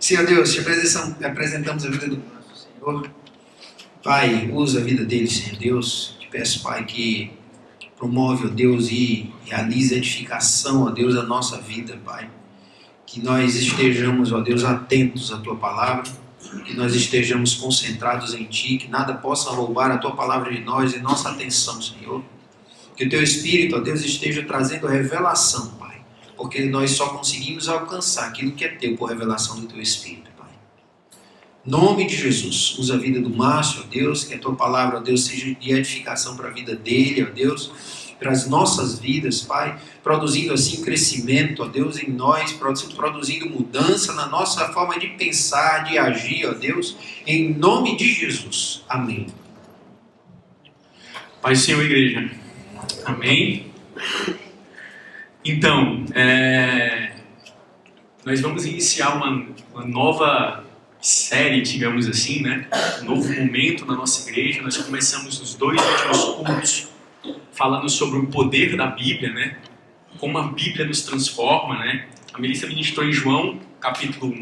Senhor Deus, te apresentamos a vida do nosso Senhor. Pai, usa a vida dele, Senhor Deus. Te peço, Pai, que promove, ó Deus, e realize a edificação, ó Deus, da nossa vida, Pai. Que nós estejamos, ó Deus, atentos à Tua palavra, que nós estejamos concentrados em Ti, que nada possa roubar a Tua palavra de nós e nossa atenção, Senhor. Que o Teu Espírito, ó Deus, esteja trazendo revelação, Pai, porque nós só conseguimos alcançar aquilo que é Teu por revelação do Teu Espírito, Pai. Em nome de Jesus, usa a vida do Márcio, ó Deus, que a Tua palavra, ó Deus, seja de edificação para a vida dele, ó Deus, para as nossas vidas, Pai, produzindo assim crescimento, ó Deus, em nós, produzindo mudança na nossa forma de pensar, de agir, ó Deus, em nome de Jesus. Amém. Pai do Senhor, igreja. Amém. Então, nós vamos iniciar uma nova série, digamos assim, né? Um novo momento na nossa igreja. Nós começamos os 2 últimos cultos falando sobre o poder da Bíblia, né? Como a Bíblia nos transforma, né? A Melissa ministrou em João, capítulo 1.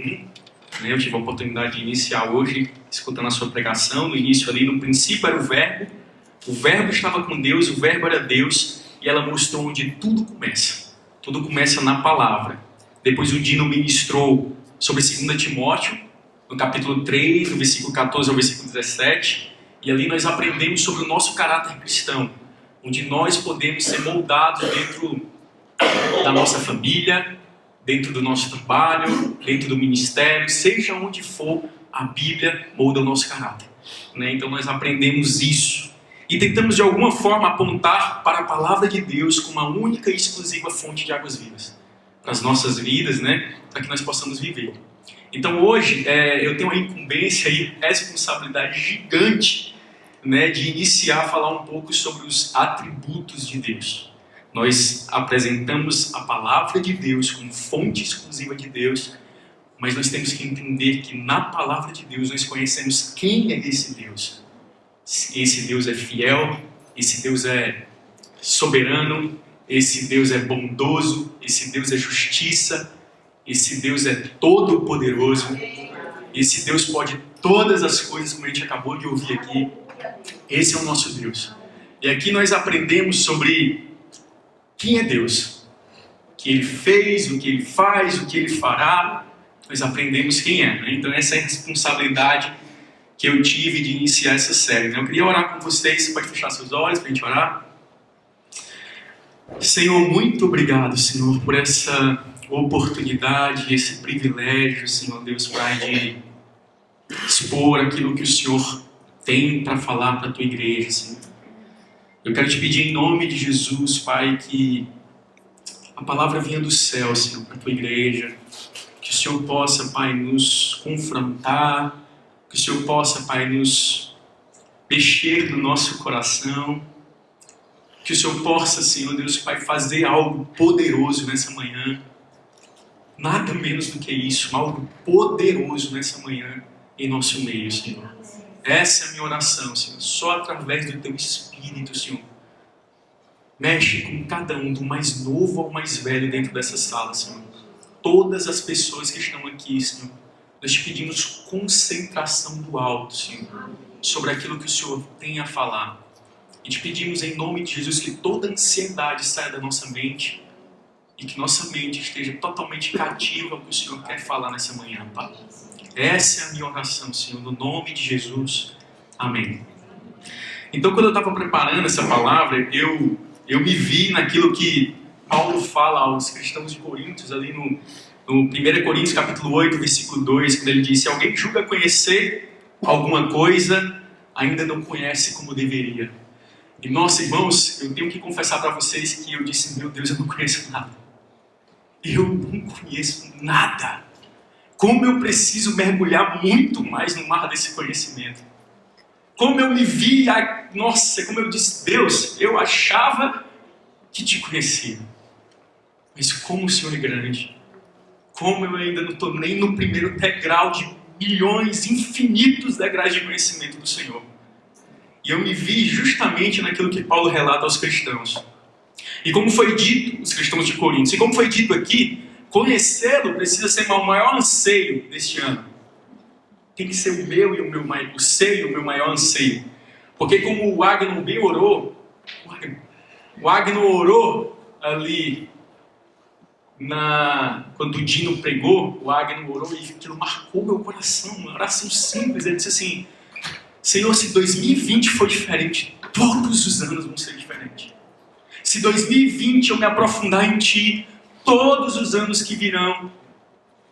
Né? Eu tive a oportunidade de iniciar hoje, escutando a sua pregação. No início ali, no princípio era o Verbo estava com Deus, o Verbo era Deus, e ela mostrou onde tudo começa. Tudo começa na palavra. Depois o Dino ministrou sobre 2 Timóteo, no capítulo 3, do versículo 14 ao versículo 17. E ali nós aprendemos sobre o nosso caráter cristão, onde nós podemos ser moldados dentro da nossa família, dentro do nosso trabalho, dentro do ministério, seja onde for, a Bíblia molda o nosso caráter. Né? Então nós aprendemos isso. E tentamos de alguma forma apontar para a palavra de Deus como a única e exclusiva fonte de águas vivas para as nossas vidas, né? Para que nós possamos viver. Então hoje eu tenho uma incumbência e responsabilidade gigante, né, de iniciar a falar um pouco sobre os atributos de Deus. Nós apresentamos a palavra de Deus como fonte exclusiva de Deus, mas nós temos que entender que na palavra de Deus nós conhecemos quem é esse Deus. Esse Deus é fiel, esse Deus é soberano, esse Deus é bondoso, esse Deus é justiça, esse Deus é todo poderoso, esse Deus pode todas as coisas, como a gente acabou de ouvir aqui. Esse é o nosso Deus. E aqui nós aprendemos sobre quem é Deus, o que Ele fez, o que Ele faz, o que Ele fará. Nós aprendemos quem é, né? Então essa é a responsabilidade que eu tive de iniciar essa série, né? Eu queria orar com vocês. Você pode fechar seus olhos para a gente orar? Senhor, muito obrigado, Senhor, por essa oportunidade, esse privilégio, Senhor Deus Pai, de expor aquilo que o Senhor tem para falar para a tua igreja, Senhor. Eu quero te pedir em nome de Jesus, Pai, que a palavra venha do céu, Senhor, para a tua igreja. Que o Senhor possa, Pai, nos confrontar. Que o Senhor possa, Pai, nos mexer no nosso coração. Que o Senhor possa, Senhor Deus, Pai, fazer algo poderoso nessa manhã. Nada menos do que isso, algo poderoso nessa manhã em nosso meio, Senhor. Essa é a minha oração, Senhor. Só através do Teu Espírito, Senhor. Mexe com cada um, do mais novo ao mais velho dentro dessa sala, Senhor. Todas as pessoas que estão aqui, Senhor. Nós te pedimos concentração do alto, Senhor, sobre aquilo que o Senhor tem a falar. E te pedimos em nome de Jesus que toda ansiedade saia da nossa mente e que nossa mente esteja totalmente cativa ao que o Senhor quer falar nessa manhã, Pai. Essa é a minha oração, Senhor, no nome de Jesus. Amém. Então, quando eu estava preparando essa palavra, eu me vi naquilo que Paulo fala aos cristãos de Coríntios, ali no 1 Coríntios capítulo 8, versículo 2, quando ele diz: se alguém julga conhecer alguma coisa, ainda não conhece como deveria. E nós, irmãos, eu tenho que confessar para vocês que eu disse: meu Deus, eu não conheço nada. Eu não conheço nada. Como eu preciso mergulhar muito mais no mar desse conhecimento. Como eu me vi, nossa, como eu disse: Deus, eu achava que te conhecia. Mas como o Senhor é grande. Como eu ainda não estou nem no primeiro degrau de milhões, infinitos degraus de conhecimento do Senhor. E eu me vi justamente naquilo que Paulo relata aos cristãos. E como foi dito, os cristãos de Corinto, e como foi dito aqui, conhecê-lo precisa ser o meu maior anseio deste ano. Tem que ser o seu e o meu maior anseio. Porque como o Agno bem orou, o Agno orou ali, quando o Dino pregou, o Agno orou e aquilo marcou meu coração, uma oração simples. Ele disse assim: Senhor, se 2020 for diferente, todos os anos vão ser diferentes. Se 2020 eu me aprofundar em Ti, todos os anos que virão,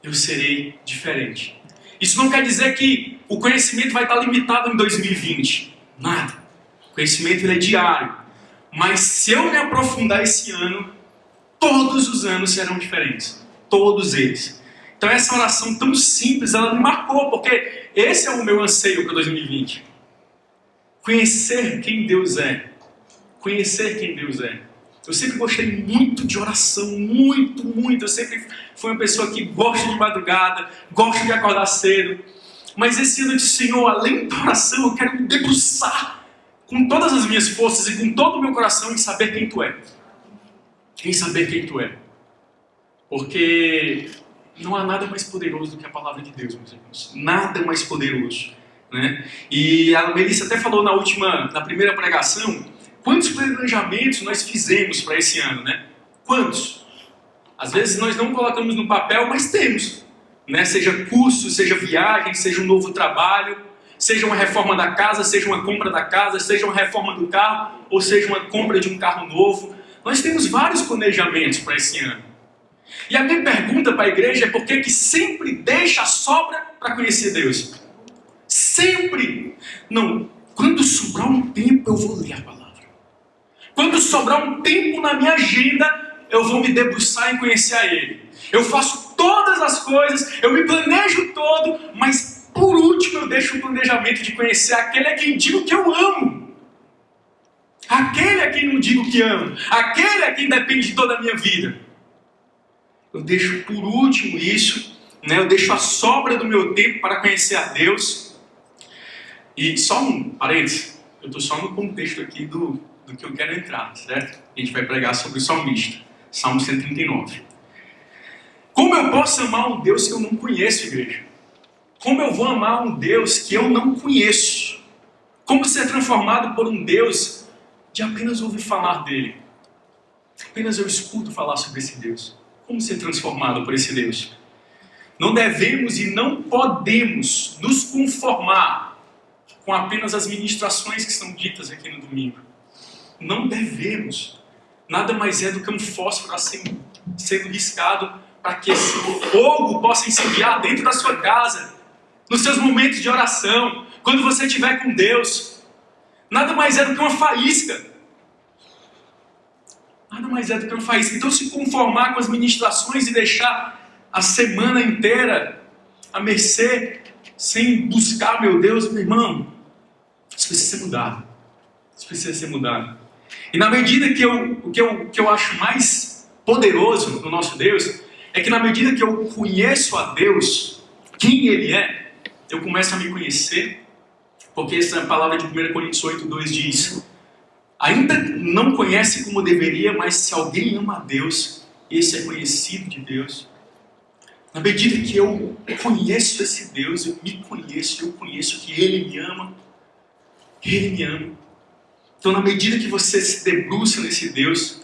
eu serei diferente. Isso não quer dizer que o conhecimento vai estar limitado em 2020. Nada. O conhecimento ele é diário. Mas se eu me aprofundar esse ano, todos os anos serão diferentes. Todos eles. Então essa oração tão simples, ela me marcou, porque esse é o meu anseio para 2020. Conhecer quem Deus é. Conhecer quem Deus é. Eu sempre gostei muito de oração, muito. Eu sempre fui uma pessoa que gosta de madrugada, gosta de acordar cedo. Mas esse ano eu disse: Senhor, além da oração, eu quero me debruçar com todas as minhas forças e com todo o meu coração em saber quem Tu é. Em saber quem Tu é. Porque não há nada mais poderoso do que a palavra de Deus, meus irmãos. Nada mais poderoso. Né? E a Melissa até falou na primeira pregação, quantos planejamentos nós fizemos para esse ano, né? Quantos? Às vezes nós não colocamos no papel, mas temos. Né? Seja curso, seja viagem, seja um novo trabalho, seja uma reforma da casa, seja uma compra da casa, seja uma reforma do carro, ou seja uma compra de um carro novo. Nós temos vários planejamentos para esse ano. E a minha pergunta para a igreja é por que sempre deixa a sobra para conhecer Deus? Sempre! Não, quando sobrar um tempo eu vou ler a palavra. Quando sobrar um tempo na minha agenda, eu vou me debruçar em conhecer a Ele. Eu faço todas as coisas, eu me planejo todo, mas por último eu deixo o planejamento de conhecer aquele a quem digo que eu amo. Aquele a quem não digo que amo. Aquele a quem depende de toda a minha vida. Eu deixo por último isso, né? Eu deixo a sobra do meu tempo para conhecer a Deus. E só um parênteses, eu estou só no contexto aqui do que eu quero entrar, certo? A gente vai pregar sobre o salmista, Salmo 139. Como eu posso amar um Deus que eu não conheço, igreja? Como eu vou amar um Deus que eu não conheço? Como ser transformado por um Deus de apenas ouvir falar dele? Apenas eu escuto falar sobre esse Deus. Como ser transformado por esse Deus? Não devemos e não podemos nos conformar com apenas as ministrações que são ditas aqui no domingo. Não devemos. Nada mais é do que um fósforo sendo riscado para que esse fogo possa incendiar dentro da sua casa, nos seus momentos de oração, quando você estiver com Deus. Nada mais é do que uma faísca. Nada mais é do que uma faísca. Então se conformar com as ministrações e deixar a semana inteira à mercê, sem buscar, meu Deus, meu irmão, isso precisa ser mudado. Isso precisa ser mudado. E na medida que eu acho mais poderoso no nosso Deus, é que na medida que eu conheço a Deus, quem Ele é, eu começo a me conhecer, porque essa palavra de 1 Coríntios 8:2 diz: ainda não conhece como deveria, mas se alguém ama a Deus, esse é conhecido de Deus. Na medida que eu conheço esse Deus, eu me conheço, eu conheço que Ele me ama. Ele me ama. Então, na medida que você se debruça nesse Deus,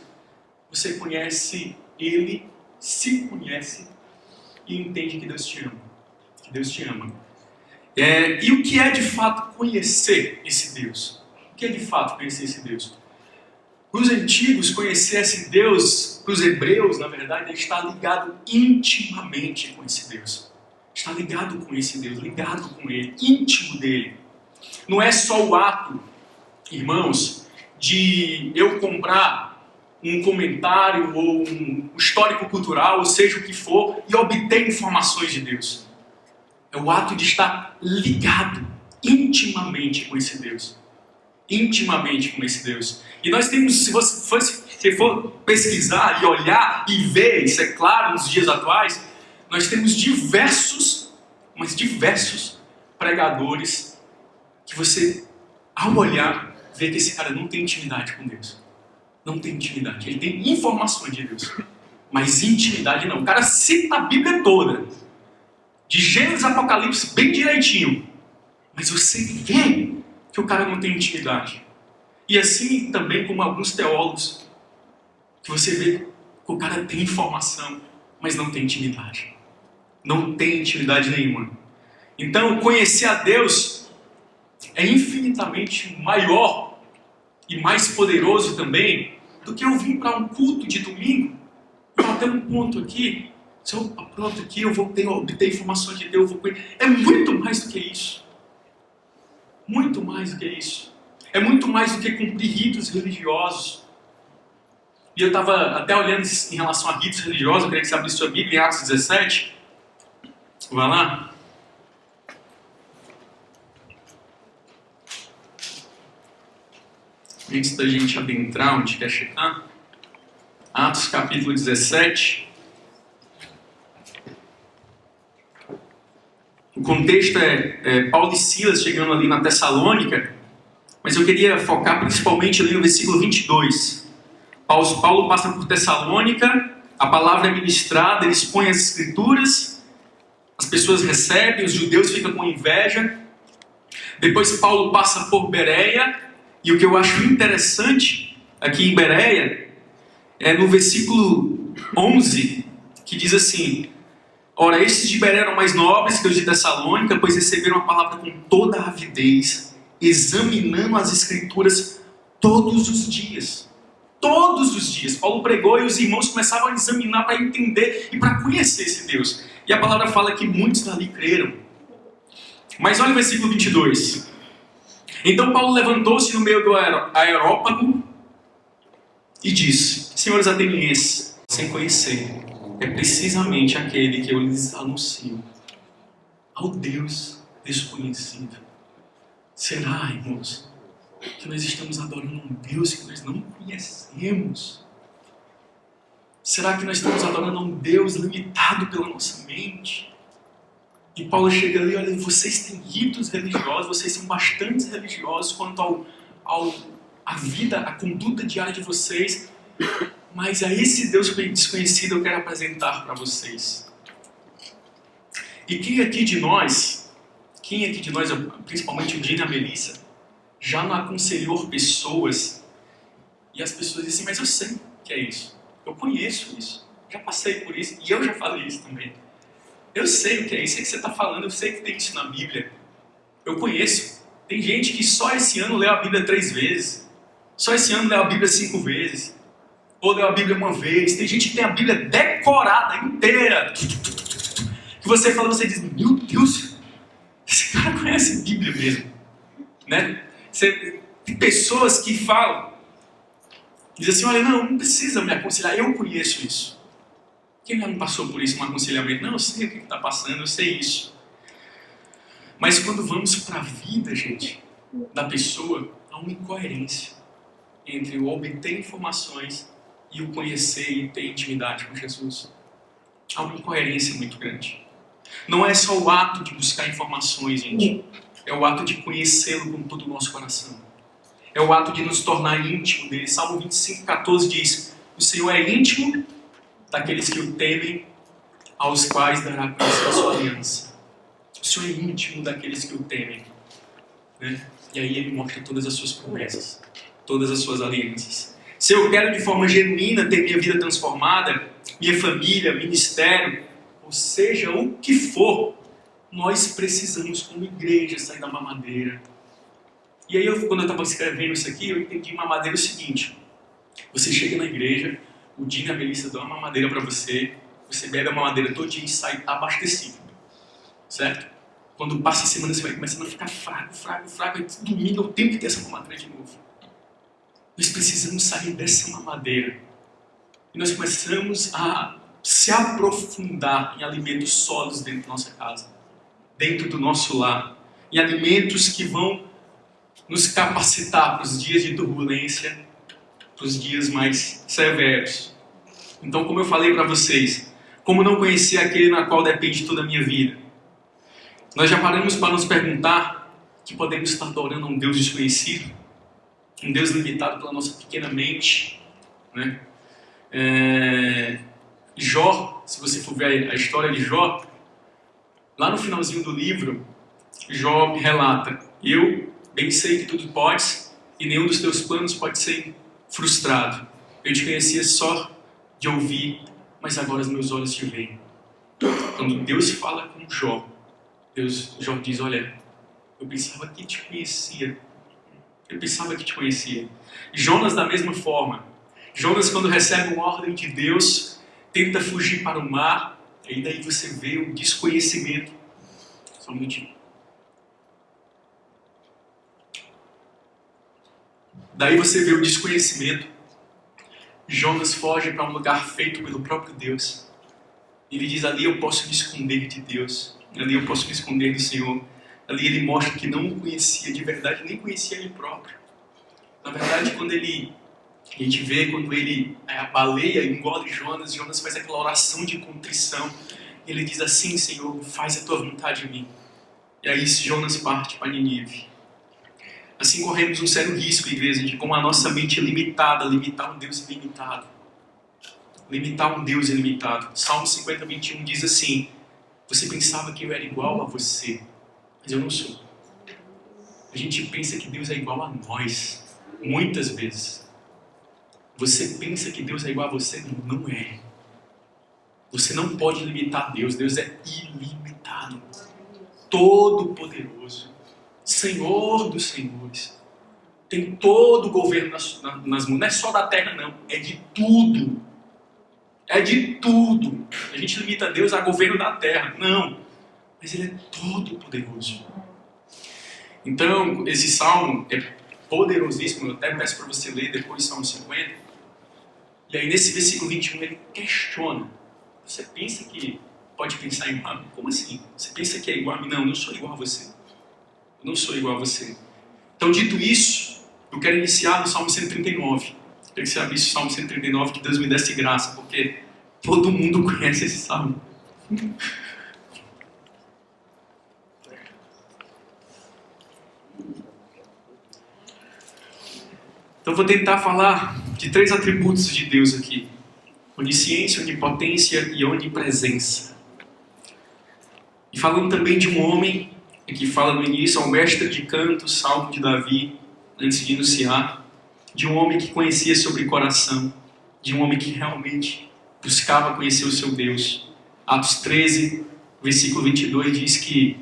você conhece Ele, se conhece e entende que Deus te ama. Que Deus te ama. E o que é de fato conhecer esse Deus? O que é de fato conhecer esse Deus? Para os antigos, conhecer esse Deus, para os hebreus, na verdade, ele está ligado intimamente com esse Deus. Está ligado com esse Deus, ligado com Ele, íntimo dele. Não é só o ato, irmãos, de eu comprar um comentário ou um histórico cultural, ou seja o que for, e obter informações de Deus. É o ato de estar ligado intimamente com esse Deus. Intimamente com esse Deus. E nós temos, se você for pesquisar e olhar e ver, isso é claro nos dias atuais, nós temos diversos pregadores que você, ao olhar, vê que esse cara não tem intimidade com Deus. Não tem intimidade. Ele tem informações de Deus, Mas intimidade não. O cara cita a Bíblia toda, de Gênesis a Apocalipse, bem direitinho. Mas você vê que o cara não tem intimidade. E assim também como alguns teólogos, que você vê que o cara tem informação, mas não tem intimidade. Não tem intimidade nenhuma. Então, conhecer a Deus é infinitamente maior e mais poderoso também do que eu vir para um culto de domingo e bater um ponto aqui. Se eu pronto aqui, eu vou obter informações de Deus. É muito mais do que isso. Muito mais do que isso. É muito mais do que cumprir ritos religiosos. E eu estava até olhando em relação a ritos religiosos, eu queria que você abrisse sua Bíblia em Atos 17. Vai lá. Antes da gente adentrar onde quer chegar. Atos capítulo 17. O contexto é Paulo e Silas chegando ali na Tessalônica, mas eu queria focar principalmente ali no versículo 22. Paulo passa por Tessalônica, a palavra é ministrada, ele expõe as escrituras, as pessoas recebem, os judeus ficam com inveja. Depois Paulo passa por Bereia, e o que eu acho interessante aqui em Bereia é no versículo 11, que diz assim: ora, estes de Bereia eram mais nobres que os de Tessalônica, pois receberam a palavra com toda a avidez, examinando as escrituras todos os dias. Todos os dias. Paulo pregou e os irmãos começavam a examinar para entender e para conhecer esse Deus. E a palavra fala que muitos dali creram. Mas olha o versículo 22. Então Paulo levantou-se no meio do aerópago e disse: senhores atenienses, sem conhecer, é precisamente aquele que eu lhes anuncio, ao Deus desconhecido. Será, irmãos, que nós estamos adorando um Deus que nós não conhecemos? Será que nós estamos adorando um Deus limitado pela nossa mente? E Paulo chega ali, olha, vocês têm ritos religiosos, vocês são bastante religiosos quanto à vida, à conduta diária de vocês, mas a esse Deus desconhecido eu quero apresentar para vocês. E quem aqui de nós, principalmente o Dina e a Melissa, já não aconselhou pessoas, e as pessoas dizem, mas eu sei que é isso, eu conheço isso, já passei por isso, e eu já falei isso também. Eu sei o que é isso, que você está falando, eu sei que tem isso na Bíblia, eu conheço. Tem gente que só esse ano leu a Bíblia 3 vezes, só esse ano leu a Bíblia 5 vezes, ou leu a Bíblia uma vez. Tem gente que tem a Bíblia decorada inteira, que você fala, você diz, meu Deus, esse cara conhece a Bíblia mesmo, né? Tem pessoas que falam, dizem assim, olha, não precisa me aconselhar, eu conheço isso. Quem já não passou por isso, um aconselhamento? Não, eu sei o que está passando, eu sei isso. Mas quando vamos para a vida, gente, da pessoa, há uma incoerência entre o obter informações e o conhecer e ter intimidade com Jesus. Há uma incoerência muito grande. Não é só o ato de buscar informações, gente. É o ato de conhecê-lo com todo o nosso coração. É o ato de nos tornar íntimo dele. Salmo 25:14 diz: o Senhor é íntimo daqueles que o temem, aos quais dará conhecer a sua aliança. O Senhor é íntimo daqueles que o temem, né? E aí ele mostra todas as suas promessas, todas as suas alianças. Se eu quero de forma genuína ter minha vida transformada, minha família, ministério, ou seja, o que for, nós precisamos como igreja sair da mamadeira. E aí quando eu estava escrevendo isso aqui, eu entendi mamadeira o seguinte: você chega na igreja, o Dina e a Melissa dão uma mamadeira para você, você bebe a mamadeira todo dia e sai abastecido, certo? Quando passa a semana você vai começando a ficar fraco, e domingo eu tenho que ter essa mamadeira de novo. Nós precisamos sair dessa mamadeira e nós começamos a se aprofundar em alimentos sólidos dentro da nossa casa, dentro do nosso lar, em alimentos que vão nos capacitar para os dias de turbulência, para os dias mais severos. Então, como eu falei para vocês, como não conhecer aquele na qual depende toda a minha vida? Nós já paramos para nos perguntar que podemos estar adorando a um Deus desconhecido, um Deus limitado pela nossa pequena mente, né? Jó, se você for ver a história de Jó, lá no finalzinho do livro, Jó relata: eu bem sei que tudo podes e nenhum dos teus planos pode ser frustrado. Eu te conhecia só de ouvir, mas agora os meus olhos te veem. Quando Deus fala com Jó, Jó diz: olha, eu pensava que te conhecia. Eu pensava que te conhecia. Jonas da mesma forma. Jonas, quando recebe uma ordem de Deus, tenta fugir para o mar, e daí você vê o desconhecimento. Só um minutinho. Daí você vê o desconhecimento. Jonas foge para um lugar feito pelo próprio Deus. Ele diz: ali eu posso me esconder de Deus. Ali eu posso me esconder do Senhor. Ali ele mostra que não o conhecia de verdade, nem conhecia ele próprio. Na verdade, quando a gente vê quando a baleia engole Jonas, Jonas faz aquela oração de contrição. Ele diz assim: Senhor, faz a tua vontade em mim. E aí Jonas parte para Nínive. Assim corremos um sério risco, igreja, de com a nossa mente limitada, limitar um Deus ilimitado. Limitar um Deus ilimitado. Salmo 50, 21 diz assim: você pensava que eu era igual a você, mas eu não sou. A gente pensa que Deus é igual a nós, muitas vezes. Você pensa que Deus é igual a você? Não é. Você não pode limitar Deus. Deus é ilimitado, todo-poderoso, Senhor dos senhores. Tem todo o governo nas mãos. Não é só da terra, não. É de tudo. É de tudo. A gente limita Deus a governo da terra. Não. Mas Ele é todo-poderoso. Então, esse salmo é poderosíssimo. Eu até peço para você ler depois Salmo 50. E aí, nesse versículo 21, ele questiona. Você pensa que pode pensar igual a mim? Como assim? Você pensa que é igual a mim? Não, eu não sou igual a você. Eu não sou igual a você. Então, dito isso, eu quero iniciar no Salmo 139. Eu queria que você abrisse o Salmo 139, que Deus me desse graça, porque todo mundo conhece esse salmo. Então, vou tentar falar de 3 atributos de Deus aqui: onisciência, onipotência e onipresença. E falando também de um homem, que fala no início, ao mestre de canto, salmo de Davi, antes de iniciar, de um homem que conhecia sobre o coração, de um homem que realmente buscava conhecer o seu Deus. Atos 13, versículo 22 diz que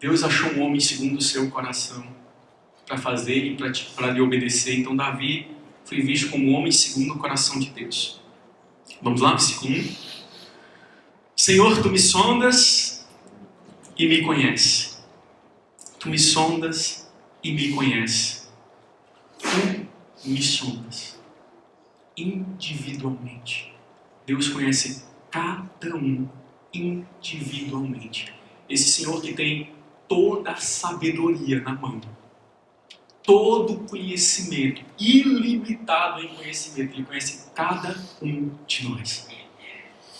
Deus achou um homem segundo o seu coração para fazer e para lhe obedecer. Então Davi foi visto como um homem segundo o coração de Deus. Vamos lá, versículo 1. Senhor, tu me sondas e me conheces. Tu me sondas e me conheces. Tu me sondas individualmente. Deus conhece cada um individualmente. Esse Senhor que tem toda a sabedoria na mão, todo conhecimento, ilimitado em conhecimento, Ele conhece cada um de nós.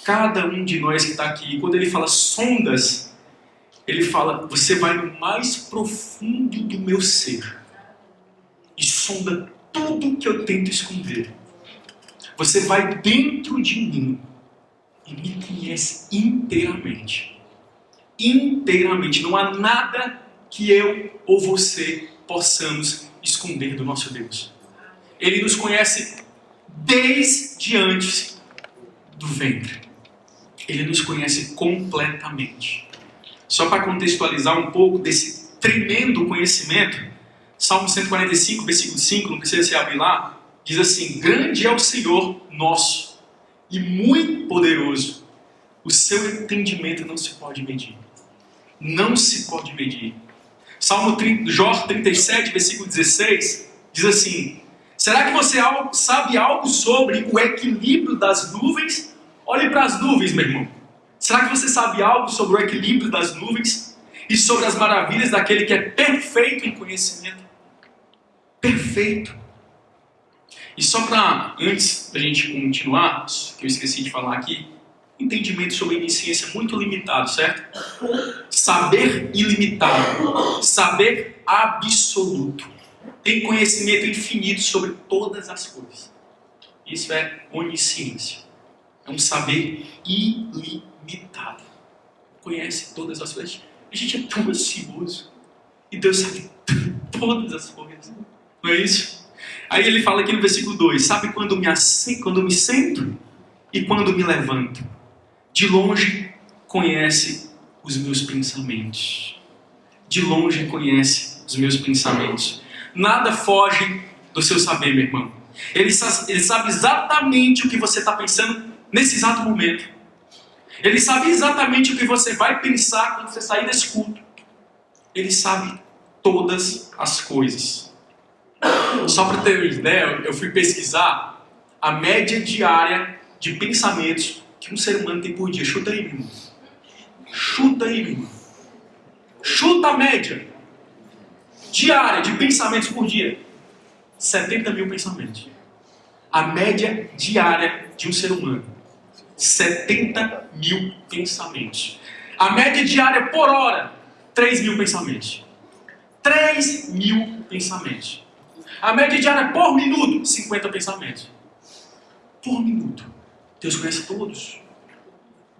Cada um de nós que está aqui. E quando Ele fala sondas, Ele fala: você vai no mais profundo do meu ser e sonda tudo que eu tento esconder. Você vai dentro de mim e me conhece inteiramente. Inteiramente. Não há nada que eu ou você possamos esconder do nosso Deus. Ele nos conhece desde antes do ventre. Ele nos conhece completamente. Só para contextualizar um pouco desse tremendo conhecimento, Salmo 145, versículo 5, não precisa se abrir lá, diz assim: grande é o Senhor nosso e muito poderoso. O seu entendimento não se pode medir. Não se pode medir. Jó 37, versículo 16, diz assim: será que você sabe algo sobre o equilíbrio das nuvens? Olhe para as nuvens, meu irmão. Será que você sabe algo sobre o equilíbrio das nuvens? E sobre as maravilhas daquele que é perfeito em conhecimento? Perfeito. E só para, antes da gente continuar, que eu esqueci de falar aqui, entendimento sobre onisciência muito limitado, certo? Saber ilimitado, saber absoluto, tem conhecimento infinito sobre todas as coisas. Isso é onisciência. É um saber ilimitado. Conhece todas as coisas. A gente é tão ansioso. E Deus sabe todas as coisas. Não é isso? Aí ele fala aqui no versículo 2. Sabe quando me sento e quando me levanto? De longe conhece os meus pensamentos. De longe conhece os meus pensamentos. Nada foge do seu saber, meu irmão. Ele sabe exatamente o que você está pensando nesse exato momento. Ele sabe exatamente o que você vai pensar quando você sair desse culto. Ele sabe todas as coisas. Só para ter uma ideia, eu fui pesquisar a média diária de pensamentos que um ser humano tem por dia. Chuta aí, meu irmão. Chuta aí, meu irmão. Chuta a média diária de pensamentos por dia. 70 mil pensamentos. A média diária de um ser humano. 70 mil pensamentos. A média diária por hora. 3 mil pensamentos. 3 mil pensamentos. A média diária por minuto. 50 pensamentos. Por minuto. Deus conhece todos.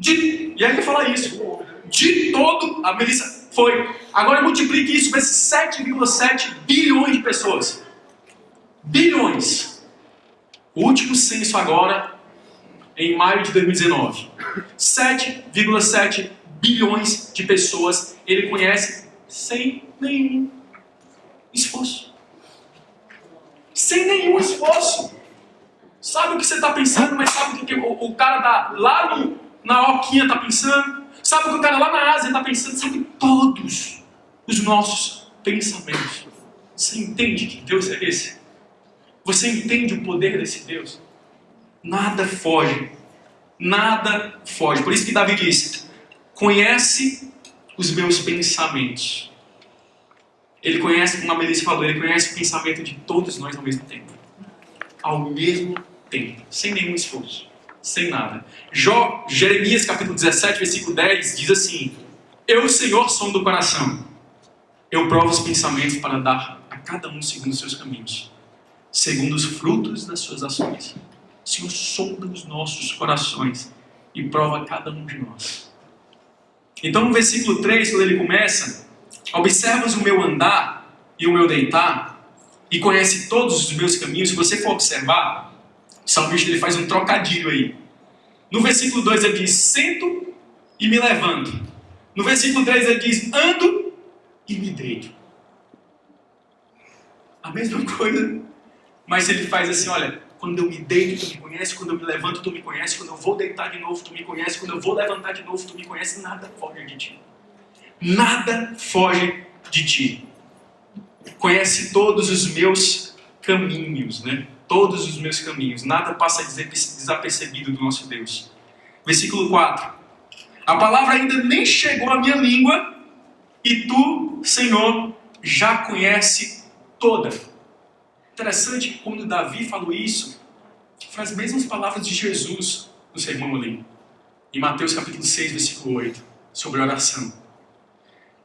E aí ele fala isso. De todo, a Melissa foi. Agora multiplique isso vezes 7,7 bilhões de pessoas. Bilhões. O último censo agora, em maio de 2019. 7,7 bilhões de pessoas ele conhece sem nenhum esforço. Sem nenhum esforço. Sabe o que você está pensando, mas sabe o que o cara lá na Oquinha está pensando? Sabe o que o cara lá na Ásia está pensando? Sabe todos os nossos pensamentos. Você entende que Deus é esse? Você entende o poder desse Deus? Nada foge. Nada foge. Por isso que Davi disse: conhece os meus pensamentos. Ele conhece, como a Melissa falou, ele conhece o pensamento de todos nós ao mesmo tempo. Ao mesmo tempo. Sem nenhum esforço. Sem nada. Jeremias capítulo 17, versículo 10 diz assim: eu, Senhor, sondo o coração. Eu provo os pensamentos para dar a cada um segundo os seus caminhos, segundo os frutos das suas ações. O Senhor sonda os nossos corações e prova cada um de nós. Então no versículo 3, quando ele começa: observas o meu andar e o meu deitar, e conhece todos os meus caminhos. Se você for observar, o salmista ele faz um trocadilho aí. No versículo 2 ele diz: sento e me levanto. No versículo 3 ele diz: ando e me deito. A mesma coisa, mas ele faz assim: olha, quando eu me deito, tu me conhece. Quando eu me levanto, tu me conhece. Quando eu vou deitar de novo, tu me conhece. Quando eu vou levantar de novo, tu me conhece. Nada foge de ti. Nada foge de ti. Conhece todos os meus caminhos, né? Todos os meus caminhos. Nada passa desapercebido do nosso Deus. Versículo 4. A palavra ainda nem chegou à minha língua, e tu, Senhor, já conhece toda. Interessante que quando Davi falou isso, foi as mesmas palavras de Jesus no sermão ali. Em Mateus capítulo 6, versículo 8. Sobre oração.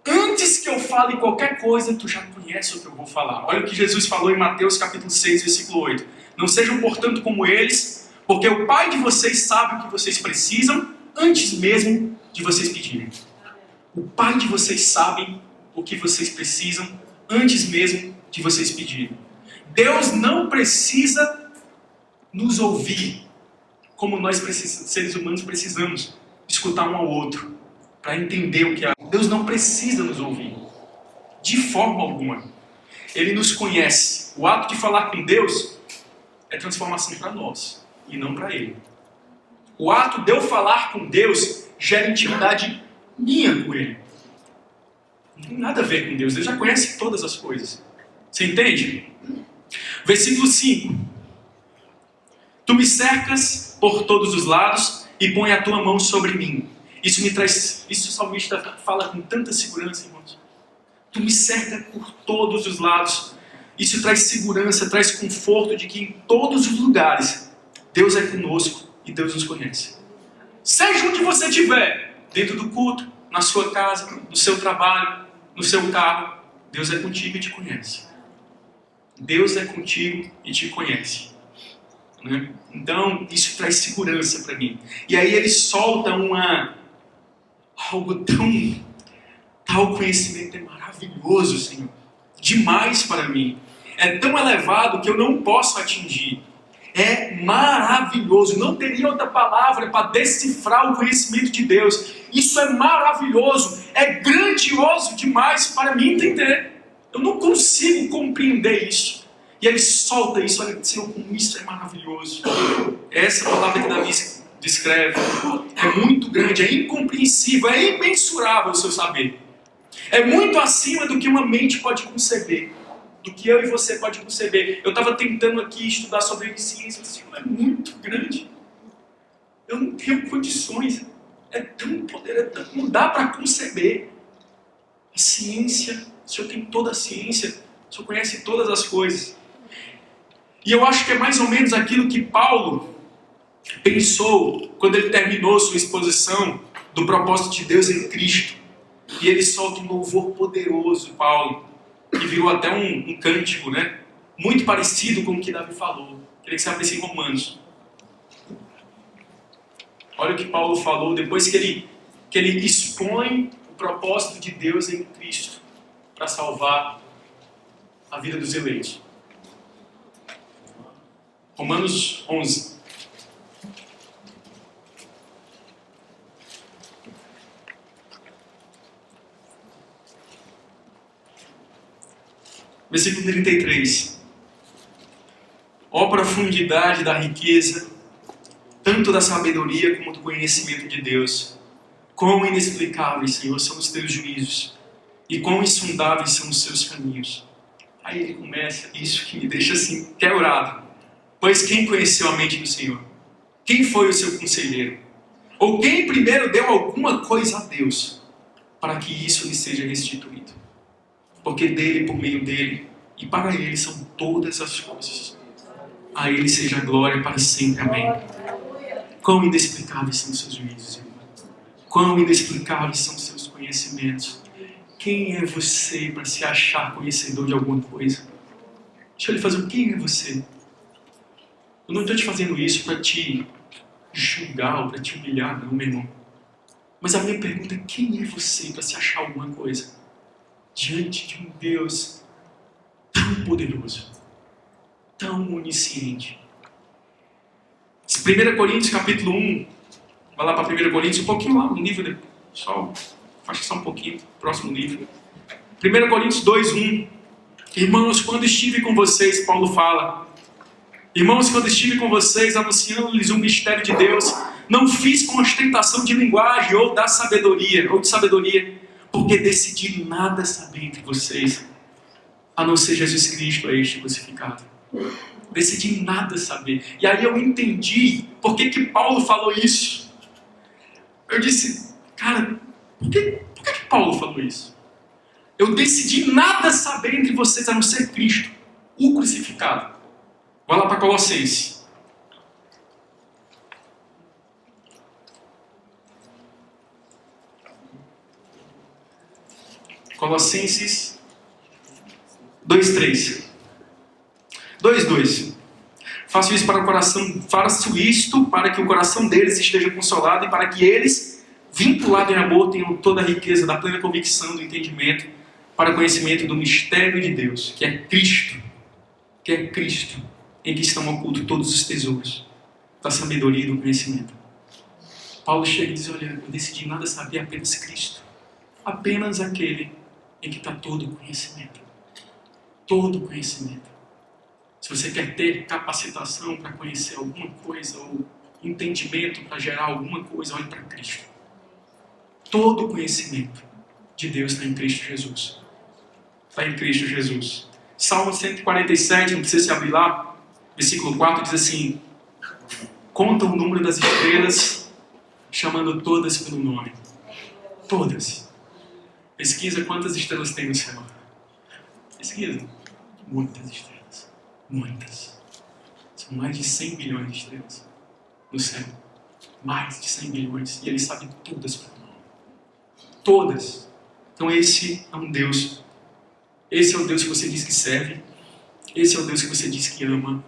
Antes que eu fale qualquer coisa, tu já conhece o que eu vou falar. Olha o que Jesus falou em Mateus capítulo 6, versículo 8. Não sejam, portanto, como eles, porque o Pai de vocês sabe o que vocês precisam, antes mesmo de vocês pedirem. O Pai de vocês sabe o que vocês precisam, antes mesmo de vocês pedirem. Deus não precisa nos ouvir, como nós seres humanos precisamos escutar um ao outro, para entender o que é. Deus não precisa nos ouvir, de forma alguma. Ele nos conhece. O ato de falar com Deus é transformação para nós, e não para Ele. O ato de eu falar com Deus gera intimidade minha com Ele. Não tem nada a ver com Deus. Deus já conhece todas as coisas. Você entende? Versículo 5. Tu me cercas por todos os lados e põe a tua mão sobre mim. Isso o salmista fala com tanta segurança, irmãos. Tu me cerca por todos os lados. Isso traz segurança, traz conforto de que em todos os lugares Deus é conosco e Deus nos conhece. Seja onde você estiver, dentro do culto, na sua casa, no seu trabalho, no seu carro, Deus é contigo e te conhece. Deus é contigo e te conhece. né? Então, isso traz segurança para mim. E aí ele solta algo tal conhecimento é maravilhoso, Senhor. Demais para mim. É tão elevado que eu não posso atingir. É maravilhoso. Não teria outra palavra para decifrar o conhecimento de Deus. Isso é maravilhoso. É grandioso demais para mim entender. Eu não consigo compreender isso. E ele solta isso. Olha, Senhor, como isso é maravilhoso. Essa palavra que Davi descreve é muito grande, é incompreensível, é imensurável o seu saber. É muito acima do que uma mente pode conceber. Do que eu e você pode conceber. Eu estava tentando aqui estudar sobre ciência. Senhor, é muito grande. Eu não tenho condições. É tão poderoso, não dá para conceber. A ciência, o Senhor tem toda a ciência, o Senhor conhece todas as coisas. E eu acho que é mais ou menos aquilo que Paulo pensou quando ele terminou sua exposição do propósito de Deus em Cristo. E ele solta um louvor poderoso, Paulo, que virou até um cântico, né? Muito parecido com o que Davi falou. Queria que você abrisse em Romanos. Olha o que Paulo falou depois que ele expõe o propósito de Deus em Cristo para salvar a vida dos eleitos. Romanos 11. Versículo 33. Ó profundidade da riqueza, tanto da sabedoria como do conhecimento de Deus. Quão inexplicáveis, Senhor, são os teus juízos, e quão insondáveis são os seus caminhos. Aí ele começa isso que me deixa assim, quebrado. Pois quem conheceu a mente do Senhor? Quem foi o seu conselheiro? Ou quem primeiro deu alguma coisa a Deus, para que isso lhe seja restituído? Porque dele, por meio dele, e para ele são todas as coisas. A ele seja a glória para sempre. Amém. Quão inexplicáveis são os seus juízos, irmão. Quão inexplicáveis são os seus conhecimentos. Quem é você para se achar conhecedor de alguma coisa? Deixa eu lhe fazer, quem é você? Eu não estou te fazendo isso para te julgar ou para te humilhar, não, meu irmão. Mas a minha pergunta é, quem é você para se achar alguma coisa? Diante de um Deus tão poderoso, tão onisciente. 1 Coríntios capítulo 1, vai lá para 1 Coríntios, um pouquinho lá, um livro, acho que só um pouquinho, próximo livro. 1 Coríntios 2:1. Irmãos, quando estive com vocês, Paulo fala, irmãos, quando estive com vocês, anunciando-lhes o mistério de Deus, não fiz com ostentação de linguagem ou de sabedoria, porque decidi nada saber entre vocês, a não ser Jesus Cristo a este crucificado. Decidi nada saber. E aí eu entendi por que Paulo falou isso. Eu disse, cara, por que Paulo falou isso? Eu decidi nada saber entre vocês a não ser Cristo, o crucificado. Vai lá para Colossenses. Colossenses 2:3. 2:2. Faço isto para que o coração deles esteja consolado e para que eles, vinculados em amor, tenham toda a riqueza da plena convicção do entendimento para o conhecimento do mistério de Deus, que é Cristo, em que estão ocultos todos os tesouros da sabedoria e do conhecimento. Paulo chega e diz, olha, eu decidi nada saber, apenas Cristo. Apenas aquele em que está todo o conhecimento. Todo o conhecimento. Se você quer ter capacitação para conhecer alguma coisa, ou entendimento para gerar alguma coisa, olhe para Cristo. Todo o conhecimento de Deus está em Cristo Jesus. Está em Cristo Jesus. Salmo 147, não precisa se abrir lá, versículo 4 diz assim, conta o número das estrelas, chamando todas pelo nome. Todas. Pesquisa quantas estrelas tem no céu. Pesquisa. Muitas estrelas. Muitas. São mais de 100 bilhões de estrelas no céu. Mais de 100 bilhões. E ele sabe todas pelo nome. Todas. Então esse é um Deus. Esse é o Deus que você diz que serve. Esse é o Deus que você diz que ama.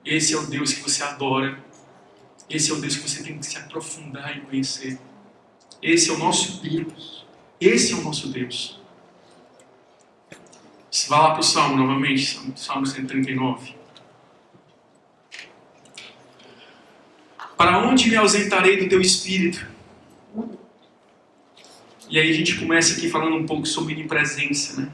Esse é o Deus que você adora. Esse é o Deus que você tem que se aprofundar em conhecer. Esse é o nosso Deus. Esse é o nosso Deus. Vá lá para o Salmo novamente, Salmo 139. Para onde me ausentarei do teu Espírito? E aí a gente começa aqui falando um pouco sobre onipresença, né?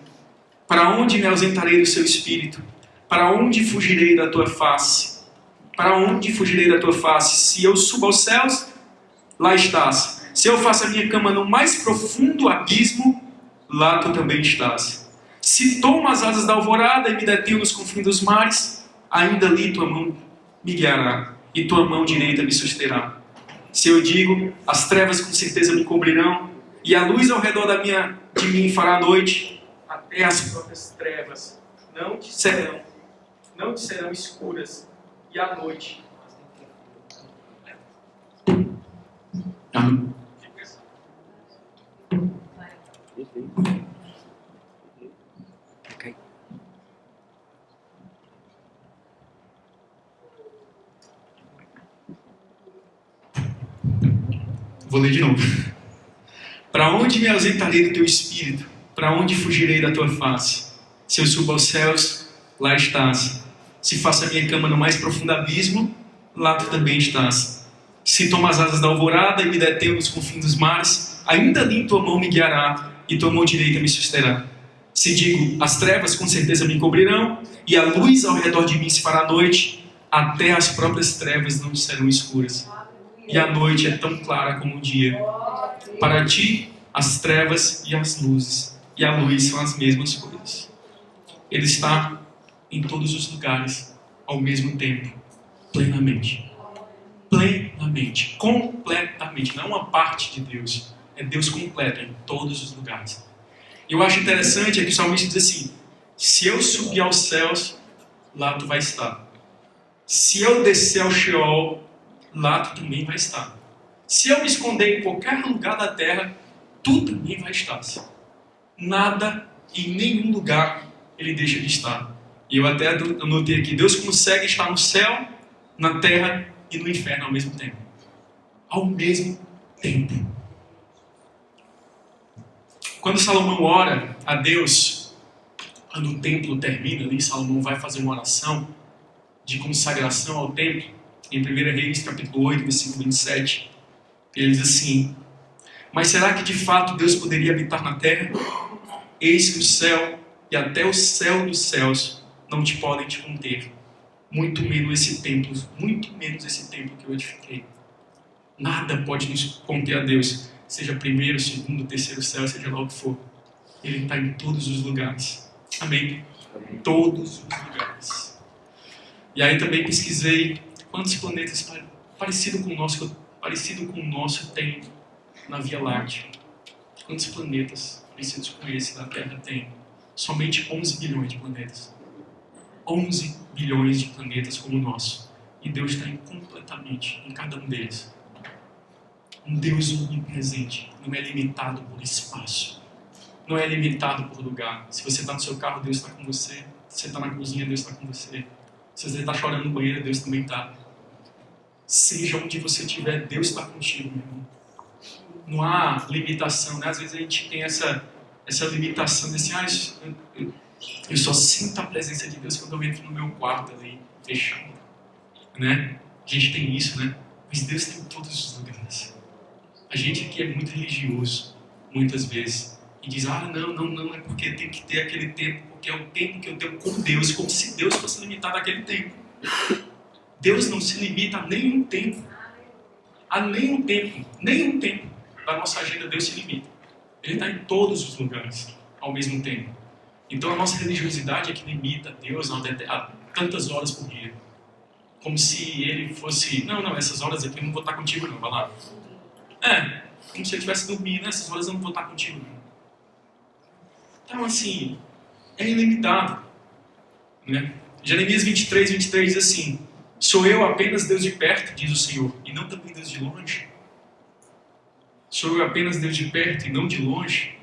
Para onde me ausentarei do seu Espírito? Para onde fugirei da tua face? Para onde fugirei da tua face? Se eu subo aos céus, lá estás. Se eu faço a minha cama no mais profundo abismo, lá tu também estás. Se tomo as asas da alvorada e me detenho nos confins dos mares, ainda ali tua mão me guiará e tua mão direita me susterá. Se eu digo, as trevas com certeza me cobrirão, e a luz ao redor de mim fará a noite, até as próprias trevas não te serão escuras, e à noite. Amém. Vou ler de novo. Para onde me ausentarei do teu Espírito? Para onde fugirei da tua face? Se eu subo aos céus, lá estás. Se faço a minha cama no mais profundo abismo, lá tu também estás. Se tomo as asas da alvorada e me detenho nos confins dos mares, ainda ali tua mão me guiará e tua mão direita me susterá. Se digo, as trevas com certeza me cobrirão, e a luz ao redor de mim se fará noite, até as próprias trevas não serão escuras. E a noite é tão clara como o dia. Para ti, as trevas e as luzes, e a luz são as mesmas coisas. Ele está em todos os lugares, ao mesmo tempo, plenamente. Plenamente, completamente. Não é uma parte de Deus, é Deus completo em todos os lugares. E eu acho interessante é que o salmista diz assim: se eu subir aos céus, lá tu vai estar. Se eu descer ao Sheol, lá tu também vai estar. Se eu me esconder em qualquer lugar da terra, tu também vai estar. Nada, em nenhum lugar, ele deixa de estar. E eu até anotei aqui: Deus consegue estar no céu, na terra e no inferno ao mesmo tempo. Ao mesmo tempo. Quando Salomão ora a Deus, quando o templo termina ali, Salomão vai fazer uma oração de consagração ao templo, em 1 Reis, capítulo 8, versículo 27, ele diz assim: mas será que de fato Deus poderia habitar na terra? Eis que o céu e até o céu dos céus não te podem te conter, muito menos esse templo que eu edifiquei. Nada pode nos conter a Deus, seja primeiro, segundo, terceiro céu, seja lá o que for. Ele está em todos os lugares. Amém? Em todos os lugares. E aí também pesquisei quantos planetas parecido com o nosso tem na Via Láctea. Quantos planetas parecidos com esse da Terra tem? Somente 11 bilhões de planetas. 11 bilhões de planetas como o nosso. E Deus está completamente em cada um deles. Um Deus onipresente. Não é limitado por espaço. Não é limitado por lugar. Se você está no seu carro, Deus está com você. Se você está na cozinha, Deus está com você. Se você está chorando no banheiro, Deus também está. Seja onde você estiver, Deus está contigo, meu irmão. Não há limitação, né? Às vezes a gente tem essa limitação de assim, eu só sinto a presença de Deus quando eu entro no meu quarto ali, fechado, né? A gente tem isso, né? Mas Deus tem em todos os lugares. A gente aqui é muito religioso, muitas vezes, e diz, não, é porque tem que ter aquele tempo, porque é o tempo que eu tenho com Deus, como se Deus fosse limitado àquele tempo. Deus não se limita a nenhum tempo. A nenhum tempo da nossa agenda Deus se limita. Ele está em todos os lugares ao mesmo tempo. Então a nossa religiosidade é que limita Deus a tantas horas por dia. Como se ele fosse, não, essas horas aqui eu não vou estar contigo não, vai lá. Como se ele estivesse dormindo, essas horas eu não vou estar contigo não. Então assim, é ilimitado, né? Jeremias 23 diz assim: sou eu apenas Deus de perto, diz o Senhor, e não também Deus de longe? Sou eu apenas Deus de perto e não de longe?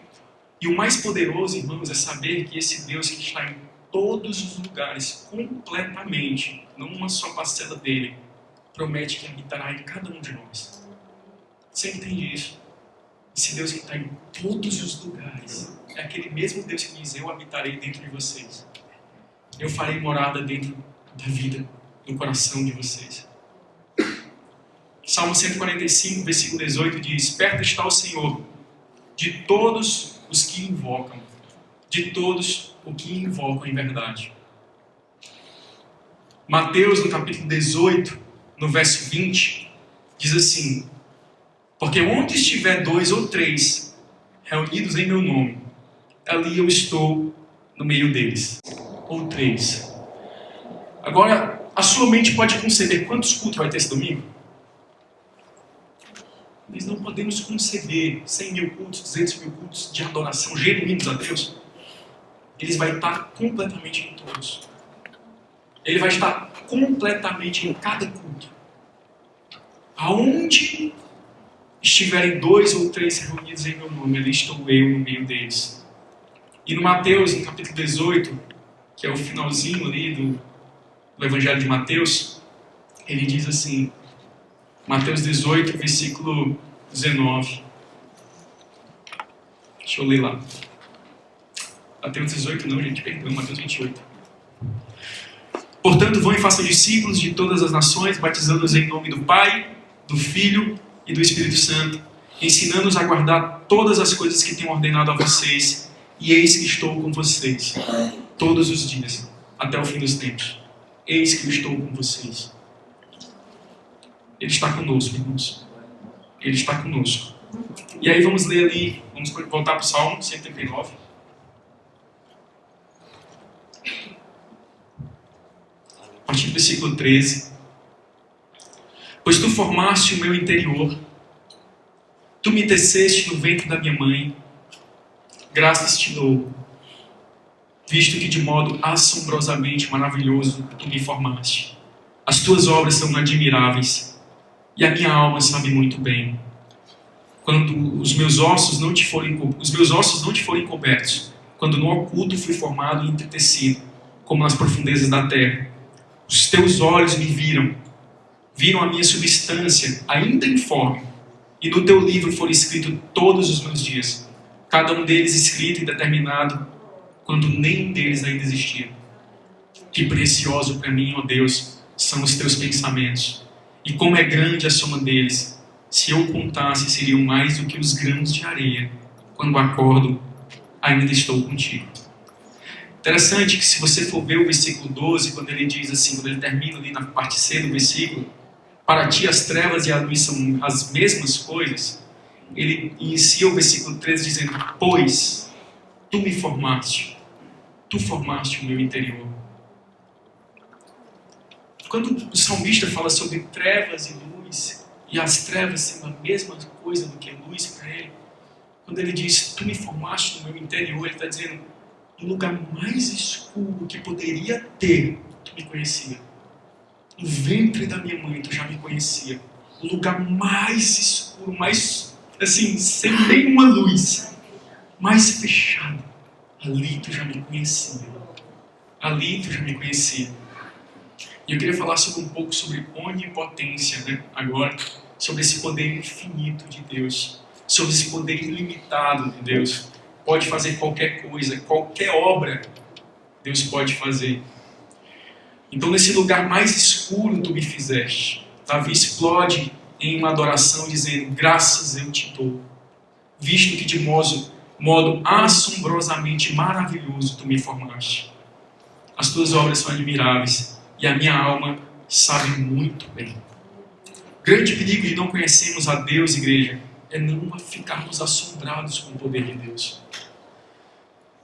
E o mais poderoso, irmãos, é saber que esse Deus que está todos os lugares, completamente, não uma só parcela dele, promete que habitará em cada um de nós. Você entende isso? Esse Deus que está em todos os lugares é aquele mesmo Deus que diz: eu habitarei dentro de vocês. Eu farei morada dentro da vida, do coração de vocês. Salmo 145, versículo 18 diz: perto está o Senhor de todos os que invocam, de todos os que invocam em verdade. Mateus, no capítulo 18, no verso 20, diz assim: porque onde estiver 2 ou 3 reunidos em meu nome, ali eu estou no meio deles. Ou 3. Agora, a sua mente pode conceber quantos cultos vai ter esse domingo? Nós não podemos conceber 100 mil cultos, 200 mil cultos de adoração genuínos a Deus. Ele vai estar completamente em todos. Ele vai estar completamente em cada culto. Aonde estiverem 2 ou 3 reunidos em meu nome, ali estou eu no meio deles. E no Mateus, no capítulo 18, que é o finalzinho ali do Evangelho de Mateus, ele diz assim, Mateus 18, versículo 19. Deixa eu ler lá. Mateus 18 não, gente, perdão, Mateus 28. Portanto, vão e façam discípulos de todas as nações, batizando-os em nome do Pai, do Filho e do Espírito Santo, ensinando-os a guardar todas as coisas que tenho ordenado a vocês, e eis que estou com vocês todos os dias, até o fim dos tempos. Eis que eu estou com vocês. Ele está conosco, irmãos. Ele está conosco. E aí vamos ler ali, vamos voltar para o Salmo 139. A partir do versículo 13. Pois tu formaste o meu interior, tu me teceste no ventre da minha mãe, graças te dou, visto que de modo assombrosamente maravilhoso tu me formaste. As tuas obras são admiráveis, e a minha alma sabe muito bem. Quando os meus ossos não te forem cobertos, quando no oculto fui formado e entretecido, como nas profundezas da terra, os teus olhos me viram a minha substância ainda informe, e no teu livro foram escritos todos os meus dias, cada um deles escrito e determinado, quando nenhum deles ainda existia. Que precioso para mim, ó Deus, são os teus pensamentos, e como é grande a soma deles. Se eu contasse, seriam mais do que os grãos de areia. Quando acordo, ainda estou contigo. Interessante que se você for ver o versículo 12, quando ele diz assim, quando ele termina ali na parte C do versículo, para ti as trevas e a luz são as mesmas coisas, ele inicia o versículo 13 dizendo, pois tu me formaste, tu formaste o meu interior. Quando o salmista fala sobre trevas e luz, e as trevas sendo a mesma coisa do que a luz para ele, quando ele diz, tu me formaste no meu interior, ele está dizendo, no lugar mais escuro que poderia ter, tu me conhecia. No ventre da minha mãe, tu já me conhecia. O lugar mais escuro, mais, assim, sem nenhuma luz, mais fechado, ali tu já me conhecia. Ali tu já me conhecia. E eu queria falar um pouco sobre onipotência, né? Agora, sobre esse poder infinito de Deus, sobre esse poder ilimitado de Deus. Pode fazer qualquer coisa, qualquer obra, Deus pode fazer. Então, nesse lugar mais escuro tu me fizeste. Davi explode em uma adoração dizendo, graças eu te dou, visto que de modo assombrosamente maravilhoso tu me formaste. As tuas obras são admiráveis, e a minha alma sabe muito bem. O grande perigo de não conhecermos a Deus, igreja, é não ficarmos assombrados com o poder de Deus.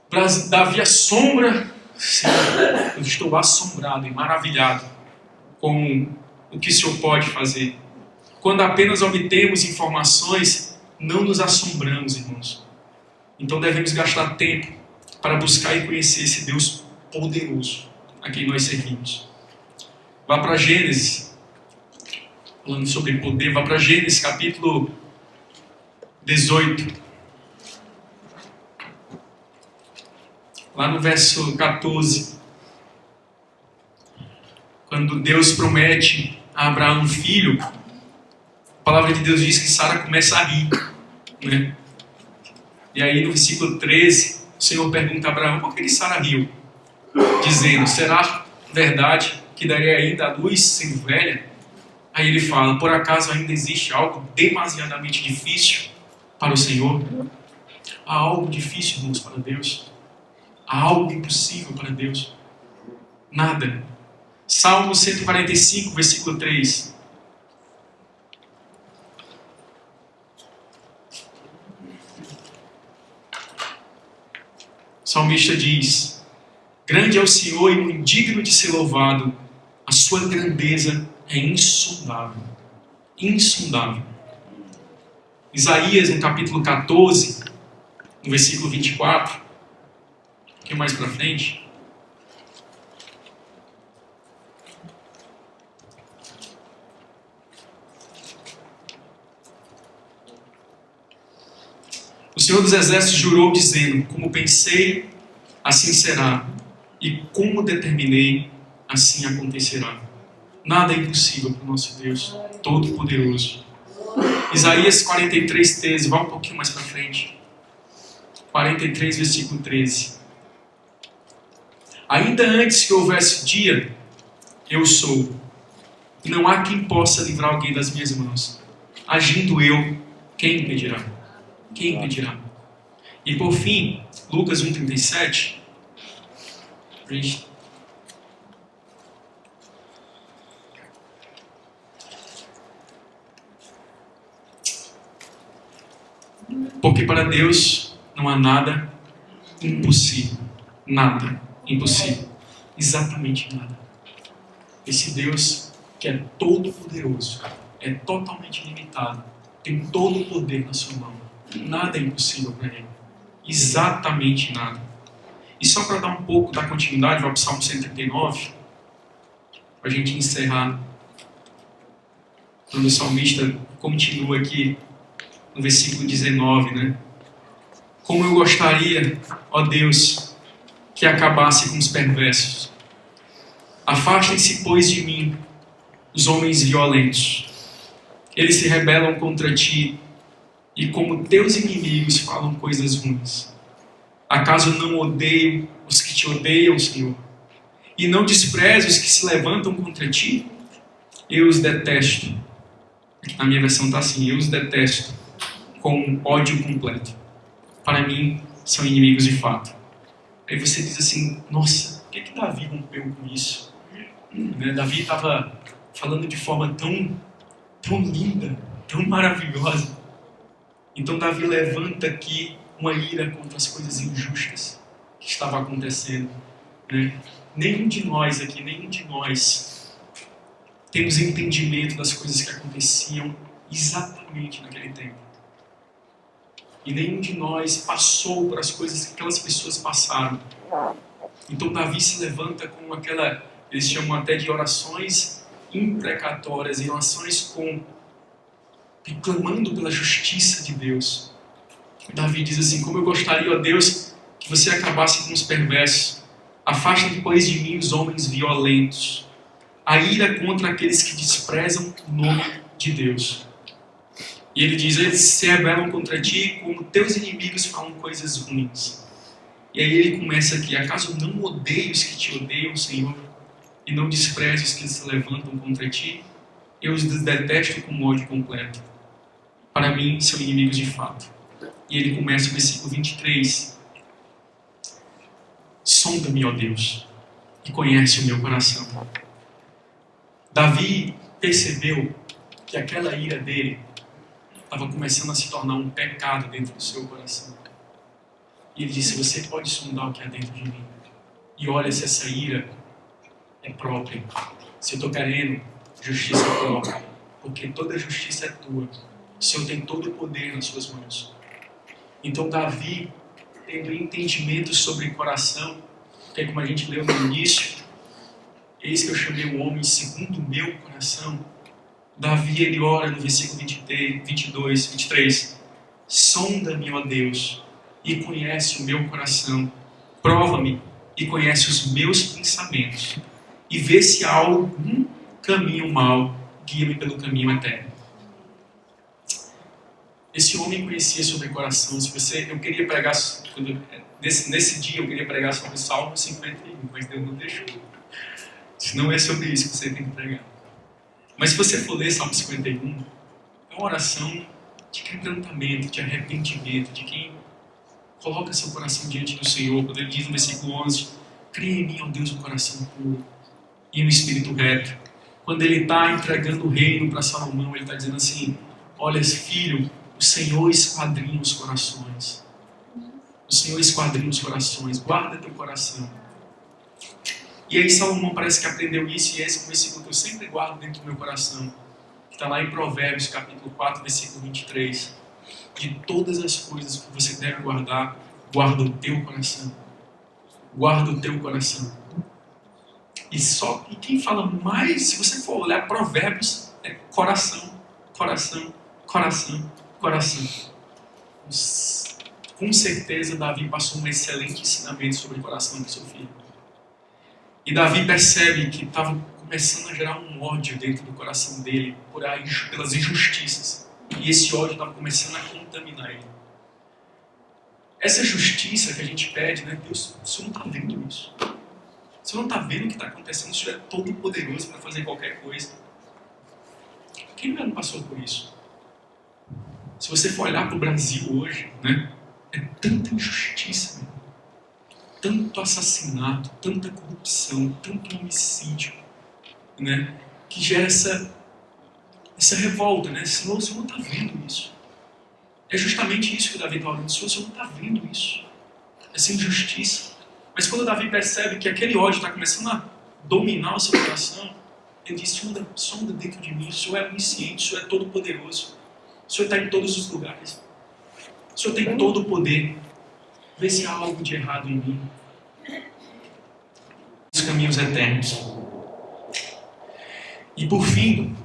Para Davi assombra, Senhor, eu estou assombrado e maravilhado com o que o Senhor pode fazer. Quando apenas obtemos informações, não nos assombramos, irmãos. Então devemos gastar tempo para buscar e conhecer esse Deus poderoso a quem nós servimos. Vá para Gênesis, falando sobre poder, vá para Gênesis capítulo 18. Lá no verso 14. quando Deus promete a Abraão um filho, a palavra de Deus diz que Sara começa a rir, né? E aí no versículo 13, o Senhor pergunta a Abraão, por que Sara riu? Dizendo, será verdade que darei ainda a luz sendo velha? Aí ele fala, por acaso ainda existe algo demasiadamente difícil para o Senhor? Há algo difícil, irmãos, para Deus? Há algo impossível para Deus? Nada. Salmo 145, versículo 3. O salmista diz, grande é o Senhor e muito digno de ser louvado, a sua grandeza é insondável. Insondável. Isaías, no capítulo 14, no versículo 24, um pouquinho mais para frente. O Senhor dos Exércitos jurou dizendo, como pensei, assim será, e como determinei, assim acontecerá. Nada é impossível para o nosso Deus, Todo-Poderoso. Isaías 43, 13, vai um pouquinho mais para frente. 43, versículo 13. Ainda antes que houvesse dia, eu sou. E não há quem possa livrar alguém das minhas mãos. Agindo eu, quem impedirá? Quem impedirá? E por fim, Lucas 1,37. Porque para Deus não há nada impossível. Nada impossível. Exatamente nada. Esse Deus que é todo poderoso, é totalmente limitado, tem todo o poder na sua mão. Nada é impossível para Ele. Exatamente nada. E só para dar um pouco da continuidade, vai para o Salmo 139, para a gente encerrar. Quando o salmista continua aqui no versículo 19, né? Como eu gostaria, ó Deus, que acabasse com os perversos. Afastem-se, pois, de mim os homens violentos. Eles se rebelam contra ti e como teus inimigos falam coisas ruins. Acaso não odeio os que te odeiam, Senhor? E não desprezo os que se levantam contra ti? Eu os detesto. Na minha versão está assim, eu os detesto com ódio completo. Para mim, são inimigos de fato. Aí você diz assim, nossa, por que Davi rompeu com isso? Né? Davi estava falando de forma tão linda, tão maravilhosa. Então Davi levanta aqui uma ira contra as coisas injustas que estavam acontecendo. Né? Nenhum de nós aqui, temos entendimento das coisas que aconteciam exatamente naquele tempo. E nenhum de nós passou por as coisas que aquelas pessoas passaram. Então Davi se levanta com aquela, eles chamam até de orações imprecatórias, orações clamando pela justiça de Deus. Davi diz assim, como eu gostaria, ó Deus, que você acabasse com os perversos. Afaste depois de mim os homens violentos. A ira contra aqueles que desprezam o nome de Deus. E ele diz, eles se rebelam contra ti como teus inimigos falam coisas ruins. E aí ele começa aqui, acaso não odeio os que te odeiam, Senhor, e não despreze os que se levantam contra ti? Eu os detesto com ódio completo. Para mim, são inimigos de fato. E ele começa o versículo 23. Sonda-me, ó Deus, e conhece o meu coração. Davi percebeu que aquela ira dele estava começando a se tornar um pecado dentro do seu coração. E ele disse, você pode sondar o que há dentro de mim. E olha se essa ira é própria. Se eu estou querendo justiça própria. Porque toda justiça é tua. O Senhor tem todo o poder nas suas mãos. Então Davi, tendo entendimento sobre o coração, que é como a gente leu no início, eis que eu chamei o homem segundo o meu coração. Davi, ele ora no versículo 23. Sonda-me, ó Deus, e conhece o meu coração. Prova-me e conhece os meus pensamentos. e vê se há algum caminho mau, guia-me pelo caminho eterno. Esse homem conhecia sobre o coração. Eu queria pregar, nesse dia eu queria pregar sobre o Salmo 51, mas Deus não deixou. Se não é sobre isso que você tem que pregar. Mas se você for ler Salmo 51, é uma oração de quebrantamento, de arrependimento, de quem coloca seu coração diante do Senhor. Quando ele diz no versículo 11, crê em mim, ó Deus, um coração puro e um espírito reto. Quando ele está entregando o reino para Salomão, ele está dizendo assim, olha filho, o Senhor esquadrinha os corações. O Senhor esquadrinha os corações. Guarda teu coração. E aí Salomão parece que aprendeu isso, e esse é um versículo que eu sempre guardo dentro do meu coração. Que está lá em Provérbios, capítulo 4, versículo 23. De todas as coisas que você deve guardar, guarda o teu coração. Guarda o teu coração. E quem fala mais, se você for olhar Provérbios, é coração, coração, coração, coração. Com certeza Davi passou um excelente ensinamento sobre o coração de seu filho. E Davi percebe que estava começando a gerar um ódio dentro do coração dele pelas injustiças. E esse ódio estava começando a contaminar ele. Essa justiça que a gente pede, né? Deus, o Senhor não está vendo isso. O Senhor não está vendo o que está acontecendo. O Senhor é todo poderoso para fazer qualquer coisa. Quem não passou por isso? Se você for olhar para o Brasil hoje, né? É tanta injustiça, né? Tanto assassinato, tanta corrupção, tanto homicídio, né? Que gera essa revolta, né? Senhor, o Senhor não está vendo isso. É justamente isso que Davi está olhando. O Senhor não está vendo isso. Essa injustiça. Mas quando Davi percebe que aquele ódio está começando a dominar o seu coração, ele diz, sonda dentro de mim, o Senhor é onisciente, o Senhor é todo poderoso. O Senhor está em todos os lugares. O Senhor tem todo o poder. Vê se há algo de errado em mim. Os caminhos eternos. E por fim,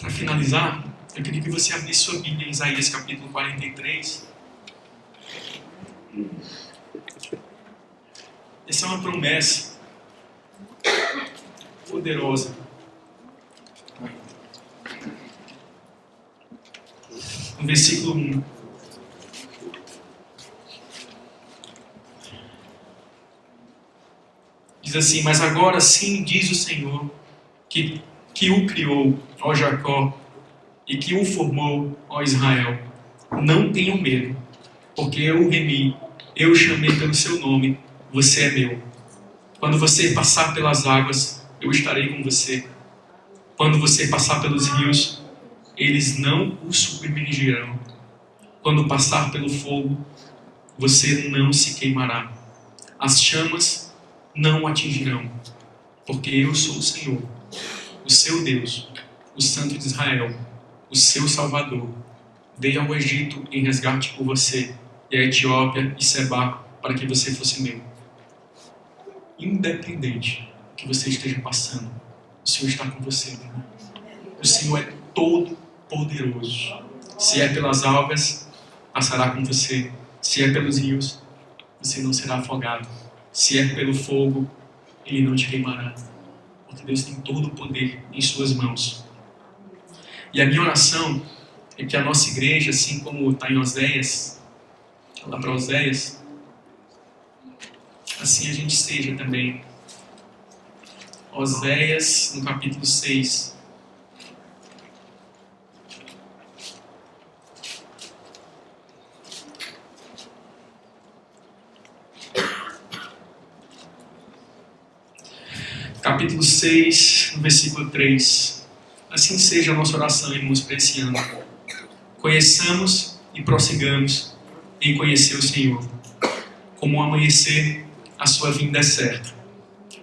para finalizar, eu queria que você abrisse sua Bíblia em Isaías capítulo 43. Essa é uma promessa poderosa. No versículo 1. Diz assim, mas agora sim diz o Senhor, que o criou, ó Jacó, e que o formou, ó Israel. Não tenham medo, porque eu o remi, eu o chamei pelo seu nome, você é meu. Quando você passar pelas águas, eu estarei com você. Quando você passar pelos rios, eles não o submergirão. Quando passar pelo fogo, você não se queimará. As chamas não o atingirão, porque eu sou o Senhor, o seu Deus, o Santo de Israel, o seu Salvador. Dei ao Egito em resgate por você, e a Etiópia e Sebá, para que você fosse meu. Independente do que você esteja passando, o Senhor está com você. Irmão. O Senhor é todo poderoso. Se é pelas águas, passará com você. Se é pelos rios, você não será afogado. Se é pelo fogo, ele não te queimará. Porque Deus tem todo o poder em suas mãos. E a minha oração é que a nossa igreja, assim como está em Oséias, lá para Oséias, assim a gente seja também. Oséias, no capítulo 6. Capítulo 6, no versículo 3. Assim seja a nossa oração, irmãos, para esse ano. Conheçamos e prossigamos em conhecer o Senhor. Como o amanhecer, a sua vinda é certa.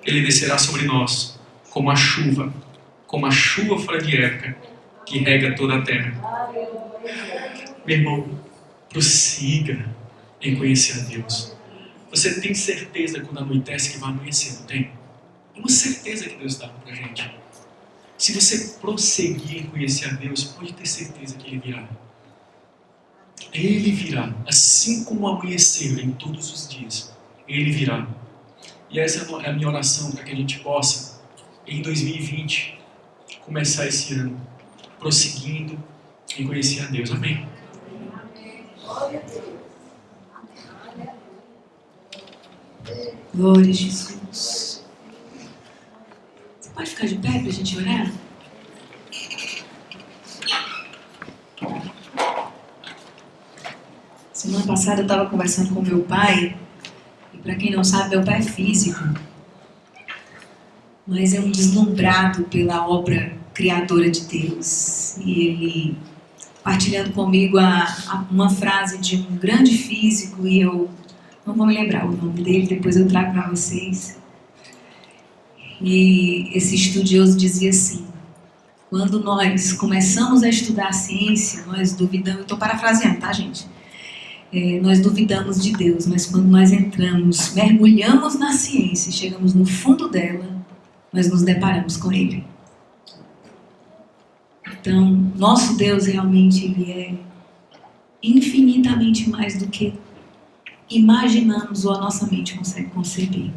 Ele descerá sobre nós como a chuva fora de época, que rega toda a terra. Meu irmão, prossiga em conhecer a Deus. Você tem certeza quando anoitece que vai amanhecer, não tem? É uma certeza que Deus dá para a gente. Se você prosseguir em conhecer a Deus, pode ter certeza que Ele virá. Ele virá, assim como o amanhecer em todos os dias. Ele virá. E essa é a minha oração, para que a gente possa em 2020, começar esse ano prosseguindo em conhecer a Deus. Amém? Glória a Jesus. Você pode ficar de pé para a gente orar? Semana passada eu estava conversando com meu pai, e para quem não sabe, meu pai é físico, mas é um deslumbrado pela obra criadora de Deus. E ele partilhando comigo uma frase de um grande físico, e eu não vou me lembrar o nome dele, depois eu trago para vocês. E esse estudioso dizia assim: quando nós começamos a estudar a ciência, nós duvidamos, estou parafraseando, tá, gente? Nós duvidamos de Deus, mas quando nós entramos, mergulhamos na ciência, chegamos no fundo dela, nós nos deparamos com Ele. Então, nosso Deus realmente Ele é infinitamente mais do que imaginamos ou a nossa mente consegue conceber.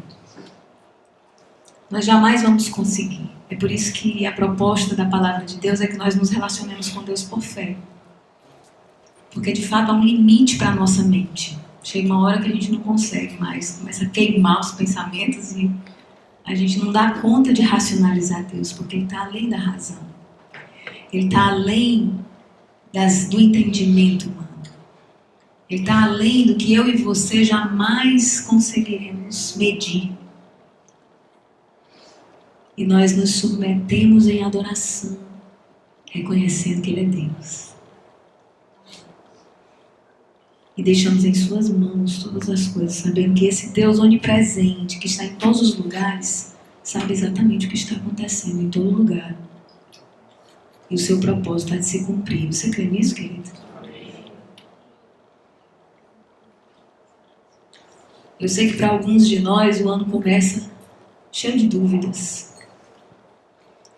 Nós jamais vamos conseguir. É por isso que a proposta da palavra de Deus é que nós nos relacionemos com Deus por fé. Porque de fato há um limite para a nossa mente. Chega uma hora que a gente não consegue mais, começa a queimar os pensamentos e a gente não dá conta de racionalizar Deus, porque Ele está além da razão. Ele está além do entendimento humano. Ele está além do que eu e você jamais conseguiremos medir. E nós nos submetemos em adoração, reconhecendo que Ele é Deus. E deixamos em suas mãos todas as coisas, sabendo que esse Deus onipresente, que está em todos os lugares, sabe exatamente o que está acontecendo em todo lugar. E o seu propósito há de se cumprir. Você crê nisso, querido? Eu sei que para alguns de nós o ano começa cheio de dúvidas.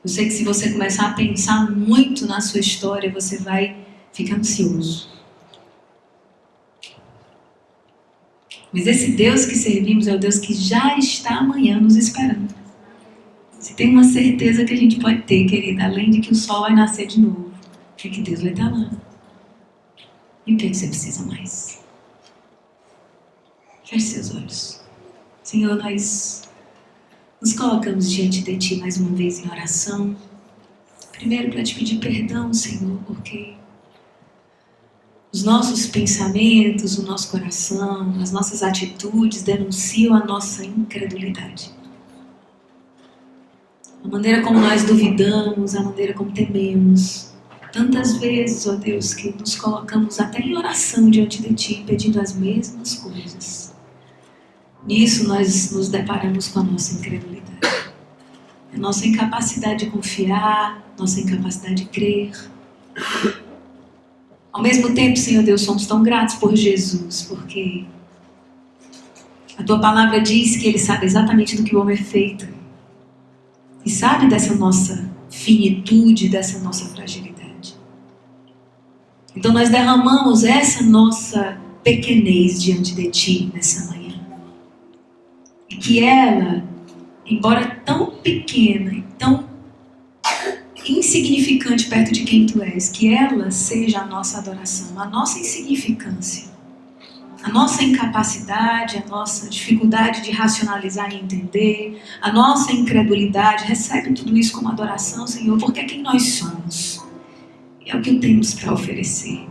Eu sei que se você começar a pensar muito na sua história, você vai ficar ansioso. Mas esse Deus que servimos é o Deus que já está amanhã nos esperando. Se tem uma certeza que a gente pode ter, querida, além de que o sol vai nascer de novo, é que Deus vai estar lá. E o que é que você precisa mais? Feche seus olhos. Senhor, nós nos colocamos diante de Ti mais uma vez em oração. Primeiro para Te pedir perdão, Senhor, porque os nossos pensamentos, o nosso coração, as nossas atitudes denunciam a nossa incredulidade. A maneira como nós duvidamos, a maneira como tememos. Tantas vezes, ó Deus, que nos colocamos até em oração diante de Ti, pedindo as mesmas coisas. Nisso nós nos deparamos com a nossa incredulidade. A nossa incapacidade de confiar, nossa incapacidade de crer. Ao mesmo tempo, Senhor Deus, somos tão gratos por Jesus, porque a Tua palavra diz que Ele sabe exatamente do que o homem é feito. E sabe dessa nossa finitude, dessa nossa fragilidade. Então nós derramamos essa nossa pequenez diante de Ti nessa manhã. E que ela, embora tão pequena e tão insignificante perto de quem Tu és, que ela seja a nossa adoração, a nossa insignificância, a nossa incapacidade, a nossa dificuldade de racionalizar e entender, a nossa incredulidade, recebe tudo isso como adoração, Senhor, porque é quem nós somos. E é o que temos para oferecer.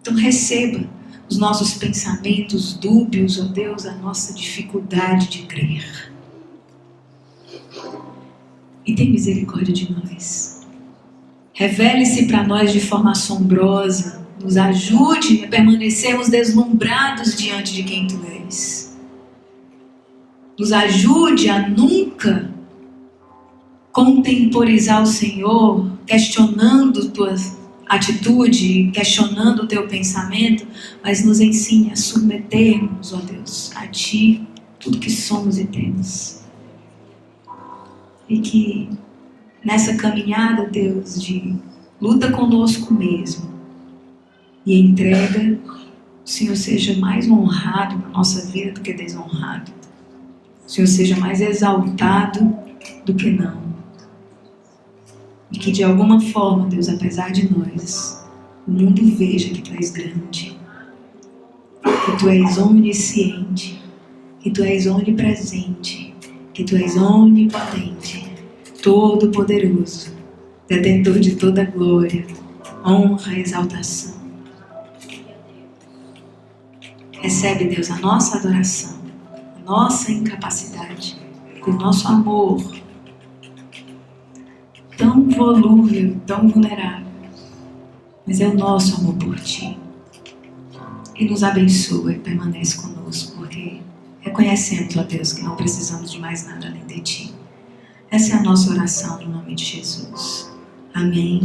Então receba os nossos pensamentos dúbios, ó Deus, a nossa dificuldade de crer. E tem misericórdia de nós. Revele-se para nós de forma assombrosa. Nos ajude a permanecermos deslumbrados diante de quem Tu és. Nos ajude a nunca contemporizar o Senhor, questionando Tua atitude, questionando o Teu pensamento, mas nos ensine a submetermos, ó Deus, a Ti, tudo que somos e temos. E que nessa caminhada, Deus, de luta conosco mesmo, e entrega, o Senhor seja mais honrado na nossa vida do que desonrado. O Senhor seja mais exaltado do que não. E que de alguma forma, Deus, apesar de nós, o mundo veja que Tu és grande, que Tu és onisciente, que Tu és onipresente, que Tu és onipotente, todo-poderoso, detentor de toda glória, honra e exaltação. Recebe, Deus, a nossa adoração, a nossa incapacidade, o nosso amor tão volúvel, tão vulnerável, mas é o nosso amor por Ti. E nos abençoa e permanece conosco, porque reconhecemos, ó Deus, que não precisamos de mais nada além de Ti. Essa é a nossa oração no nome de Jesus. Amém.